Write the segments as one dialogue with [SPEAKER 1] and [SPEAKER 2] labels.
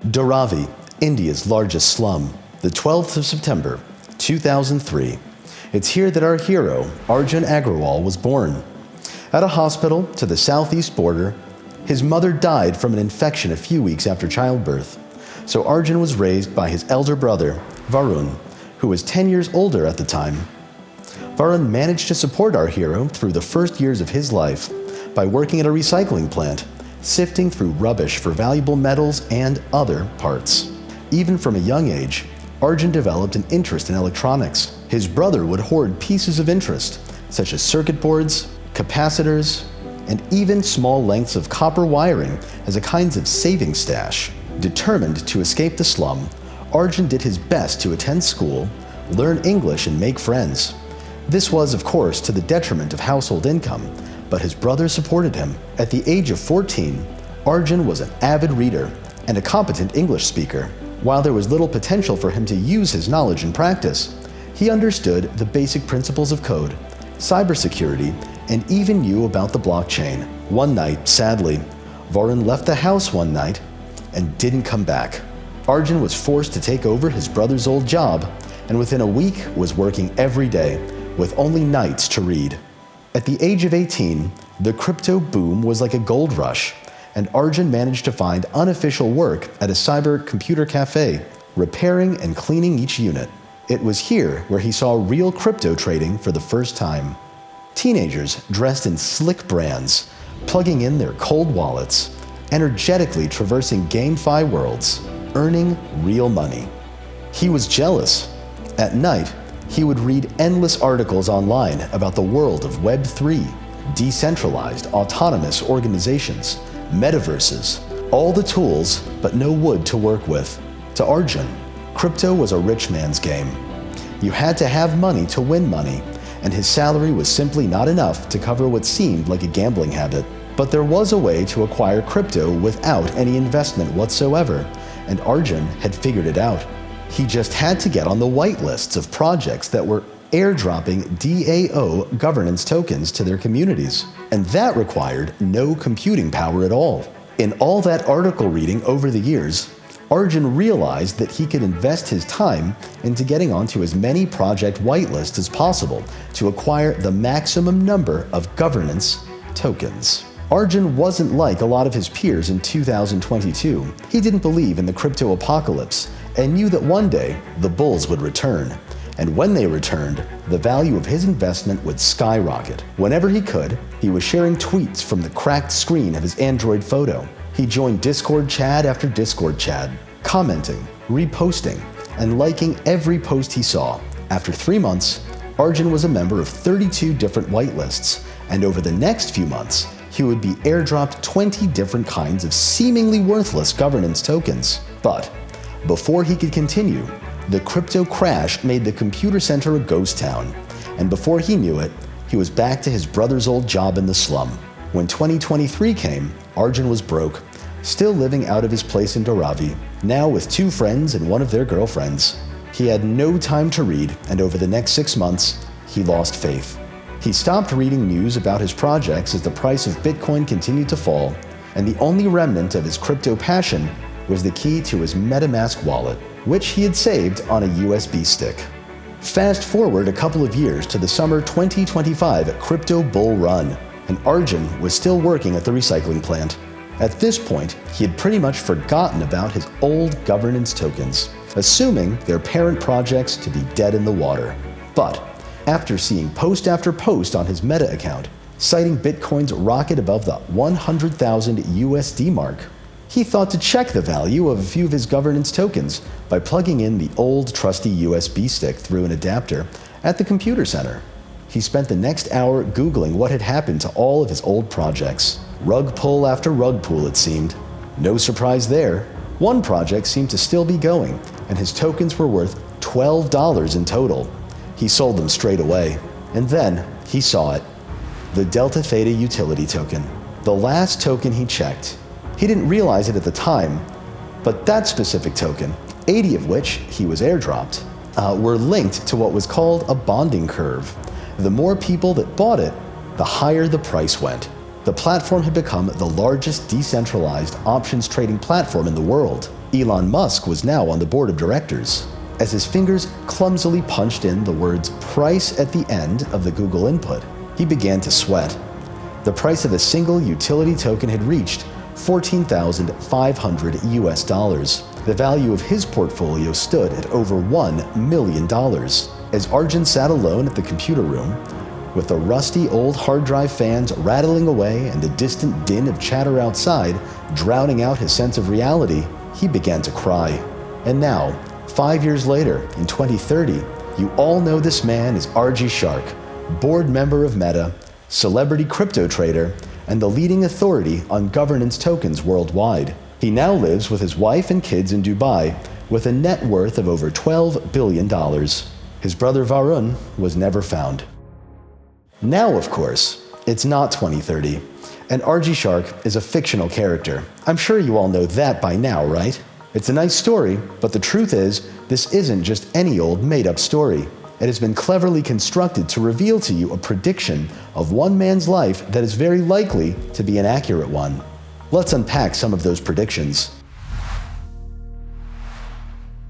[SPEAKER 1] Dharavi, India's largest slum, the 12th of September, 2003. It's here that our hero, Arjun Agrawal, was born. At a hospital to the southeast border, his mother died from an infection a few weeks after childbirth. So Arjun was raised by his elder brother, Varun, who was 10 years older at the time. Varun managed to support our hero through the first years of his life by working at a recycling plant, sifting through rubbish for valuable metals and other parts. Even from a young age, Arjun developed an interest in electronics. His brother would hoard pieces of interest, such as circuit boards, capacitors, and even small lengths of copper wiring as a kind of saving stash. Determined to escape the slum, Arjun did his best to attend school, learn English, and make friends. This was, of course, to the detriment of household income, but his brother supported him. At the age of 14, Arjun was an avid reader and a competent English speaker. While there was little potential for him to use his knowledge in practice, he understood the basic principles of code, cybersecurity, and even knew about the blockchain. One night, sadly, Varun left the house one night and didn't come back. Arjun was forced to take over his brother's old job, and within a week was working every day, with only nights to read. At the age of 18, the crypto boom was like a gold rush, and Arjun managed to find unofficial work at a cyber computer cafe, repairing and cleaning each unit. It was here where he saw real crypto trading for the first time. Teenagers dressed in slick brands, plugging in their cold wallets, energetically traversing GameFi worlds, earning real money. He was jealous. At night, he would read endless articles online about the world of Web3, decentralized autonomous organizations, metaverses, all the tools but no wood to work with. To Arjun, crypto was a rich man's game. You had to have money to win money, and his salary was simply not enough to cover what seemed like a gambling habit. But there was a way to acquire crypto without any investment whatsoever, and Arjun had figured it out. He just had to get on the whitelists of projects that were airdropping DAO governance tokens to their communities, and that required no computing power at all. In all that article reading over the years, Arjun realized that he could invest his time into getting onto as many project whitelists as possible to acquire the maximum number of governance tokens. Arjun wasn't like a lot of his peers in 2022. He didn't believe in the crypto apocalypse and knew that one day the bulls would return. And when they returned, the value of his investment would skyrocket. Whenever he could, he was sharing tweets from the cracked screen of his Android photo. He joined Discord chat after Discord chat, commenting, reposting, and liking every post he saw. After 3 months, Arjun was a member of 32 different whitelists, and over the next few months, he would be airdropped 20 different kinds of seemingly worthless governance tokens. But before he could continue, the crypto crash made the computer center a ghost town, and before he knew it, he was back to his brother's old job in the slum. When 2023 came, Arjun was broke, still living out of his place in Dharavi, now with 2 friends and one of their girlfriends. He had no time to read, and over the next 6 months, he lost faith. He stopped reading news about his projects as the price of Bitcoin continued to fall, and the only remnant of his crypto passion was the key to his MetaMask wallet, which he had saved on a USB stick. Fast forward a couple of years to the summer 2025 crypto bull run, and Arjun was still working at the recycling plant. At this point, he had pretty much forgotten about his old governance tokens, assuming their parent projects to be dead in the water. But after seeing post after post on his Meta account, citing Bitcoin's rocket above the 100,000 USD mark, he thought to check the value of a few of his governance tokens by plugging in the old trusty USB stick through an adapter at the computer center. He spent the next hour Googling what had happened to all of his old projects. Rug pull after rug pull, it seemed. No surprise there. One project seemed to still be going, and his tokens were worth $12 in total. He sold them straight away. And then he saw it. The Deltatheta utility token. The last token he checked. He didn't realize it at the time, but that specific token, 80 of which he was airdropped, were linked to what was called a bonding curve. The more people that bought it, the higher the price went. The platform had become the largest decentralized options trading platform in the world. Elon Musk was now on the board of directors. As his fingers clumsily punched in the words price at the end of the Google input, he began to sweat. The price of a single utility token had reached $14,500. The value of his portfolio stood at over $1 million. As Arjun sat alone at the computer room, with the rusty old hard drive fans rattling away and the distant din of chatter outside drowning out his sense of reality, he began to cry. And now, 5 years later, in 2030, you all know this man as RG Shark, board member of Meta, celebrity crypto trader, and the leading authority on governance tokens worldwide. He now lives with his wife and kids in Dubai with a net worth of over $12 billion. His brother Varun was never found. Now, of course, it's not 2030, and RG Shark is a fictional character. I'm sure you all know that by now, right? It's a nice story, but the truth is, this isn't just any old made-up story. It has been cleverly constructed to reveal to you a prediction of one man's life that is very likely to be an accurate one. Let's unpack some of those predictions.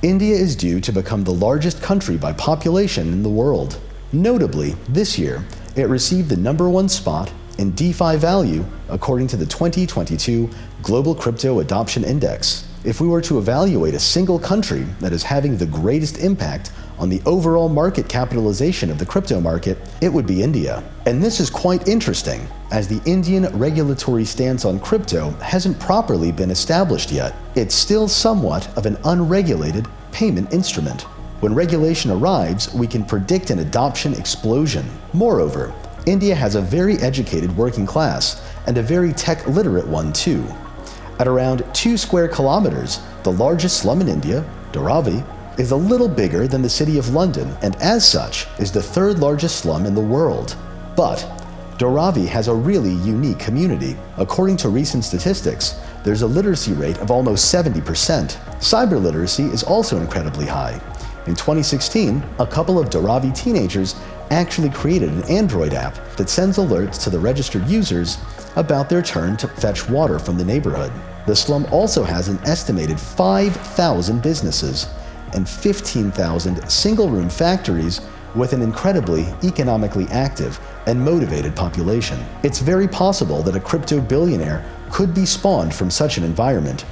[SPEAKER 1] India is due to become the largest country by population in the world. Notably, this year, it received the #1 spot in DeFi value according to the 2022 Global Crypto Adoption Index. If we were to evaluate a single country that is having the greatest impact on the overall market capitalization of the crypto market, it would be India. And this is quite interesting, as the Indian regulatory stance on crypto hasn't properly been established yet. It's still somewhat of an unregulated payment instrument. When regulation arrives, we can predict an adoption explosion. Moreover, India has a very educated working class, and a very tech-literate one too. At around 2 square kilometers, the largest slum in India, Dharavi, is a little bigger than the city of London, and as such, is the 3rd largest slum in the world. But Dharavi has a really unique community. According to recent statistics, there's a literacy rate of almost 70%. Cyber literacy is also incredibly high. In 2016, a couple of Dharavi teenagers actually created an Android app that sends alerts to the registered users about their turn to fetch water from the neighborhood. The slum also has an estimated 5,000 businesses and 15,000 single-room factories with an incredibly economically active and motivated population. It's very possible that a crypto billionaire could be spawned from such an environment.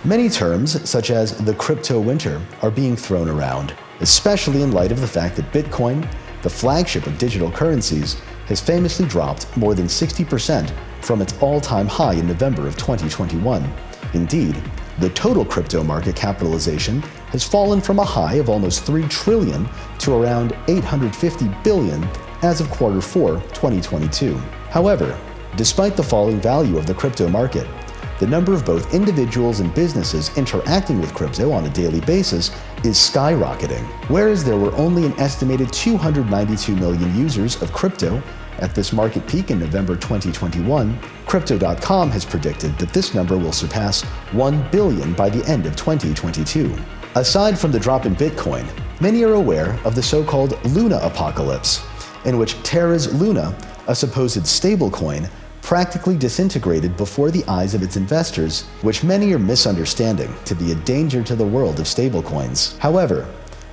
[SPEAKER 1] Many terms, such as the crypto winter, are being thrown around, especially in light of the fact that Bitcoin, the flagship of digital currencies, has famously dropped more than 60% from its all-time high in November of 2021. Indeed, the total crypto market capitalization has fallen from a high of almost $3 trillion to around $850 billion as of Q4 2022. However, despite the falling value of the crypto market, the number of both individuals and businesses interacting with crypto on a daily basis is skyrocketing. Whereas there were only an estimated 292 million users of crypto at this market peak in November 2021, Crypto.com has predicted that this number will surpass 1 billion by the end of 2022. Aside from the drop in Bitcoin, many are aware of the so-called Luna apocalypse, in which Terra's Luna, a supposed stablecoin, practically disintegrated before the eyes of its investors, which many are misunderstanding to be a danger to the world of stablecoins. However,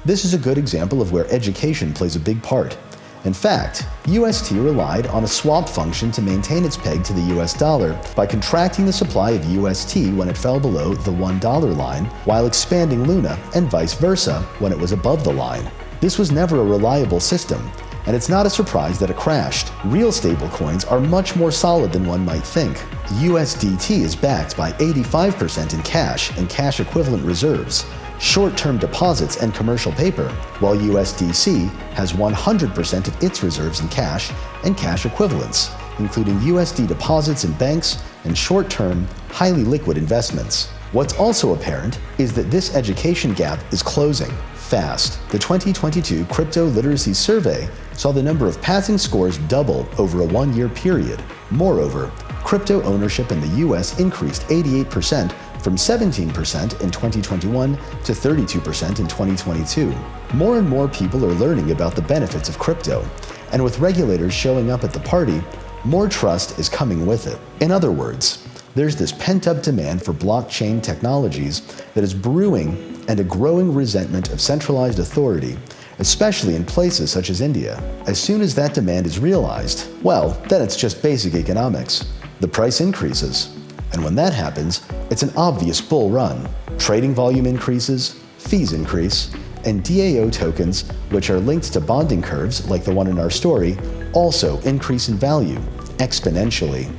[SPEAKER 1] this is a good example of where education plays a big part. In fact, UST relied on a swap function to maintain its peg to the US dollar by contracting the supply of UST when it fell below the $1 line, while expanding Luna, and vice versa when it was above the line. This was never a reliable system, and it's not a surprise that it crashed. Real stablecoins are much more solid than one might think. USDT is backed by 85% in cash and cash equivalent reserves, short-term deposits and commercial paper, while USDC has 100% of its reserves in cash and cash equivalents, including USD deposits in banks and short-term, highly liquid investments. What's also apparent is that this education gap is closing fast. The 2022 Crypto Literacy Survey saw the number of passing scores double over a 1-year period. Moreover, crypto ownership in the US increased 88% from 17% in 2021 to 32% in 2022. More and more people are learning about the benefits of crypto, and with regulators showing up at the party, more trust is coming with it. In other words, there's this pent-up demand for blockchain technologies that is brewing, and a growing resentment of centralized authority, especially in places such as India. As soon as that demand is realized, well, then it's just basic economics. The price increases. And when that happens, it's an obvious bull run. Trading volume increases, fees increase, and DAO tokens, which are linked to bonding curves like the one in our story, also increase in value exponentially.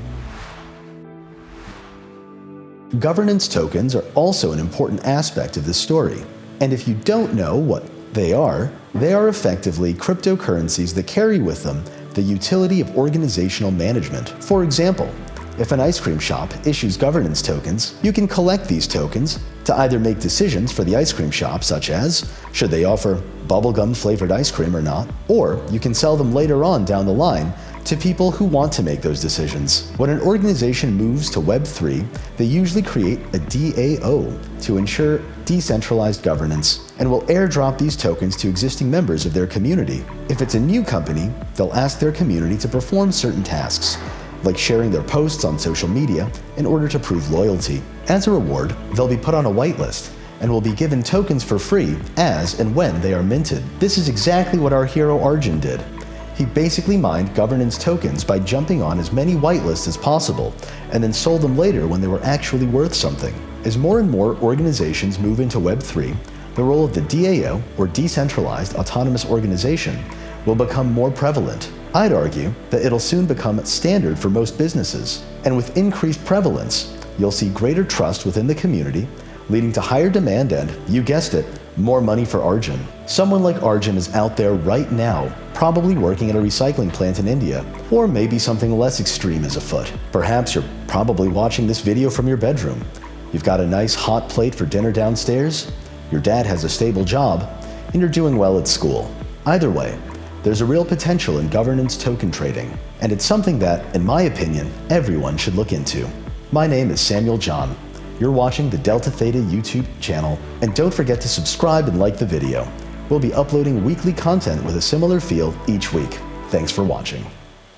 [SPEAKER 1] Governance tokens are also an important aspect of this story. And if you don't know what they are effectively cryptocurrencies that carry with them the utility of organizational management. For example, if an ice cream shop issues governance tokens, you can collect these tokens to either make decisions for the ice cream shop, such as should they offer bubblegum flavored ice cream or not, or you can sell them later on down the line to people who want to make those decisions. When an organization moves to Web3, they usually create a DAO to ensure decentralized governance and will airdrop these tokens to existing members of their community. If it's a new company, they'll ask their community to perform certain tasks, like sharing their posts on social media in order to prove loyalty. As a reward, they'll be put on a whitelist and will be given tokens for free as and when they are minted. This is exactly what our hero Arjun did. He basically mined governance tokens by jumping on as many whitelists as possible, and then sold them later when they were actually worth something. As more and more organizations move into Web3, the role of the DAO, or Decentralized Autonomous Organization, will become more prevalent. I'd argue that it'll soon become standard for most businesses. And with increased prevalence, you'll see greater trust within the community, leading to higher demand and, you guessed it, more money for Arjun. Someone like Arjun is out there right now, probably working at a recycling plant in India, or maybe something less extreme is afoot. Perhaps you're probably watching this video from your bedroom. You've got a nice hot plate for dinner downstairs, your dad has a stable job, and you're doing well at school. Either way, there's a real potential in governance token trading, and it's something that, in my opinion, everyone should look into. My name is Samuel John. You're watching the Deltatheta YouTube channel, and don't forget to subscribe and like the video. We'll be uploading weekly content with a similar feel each week. Thanks for watching.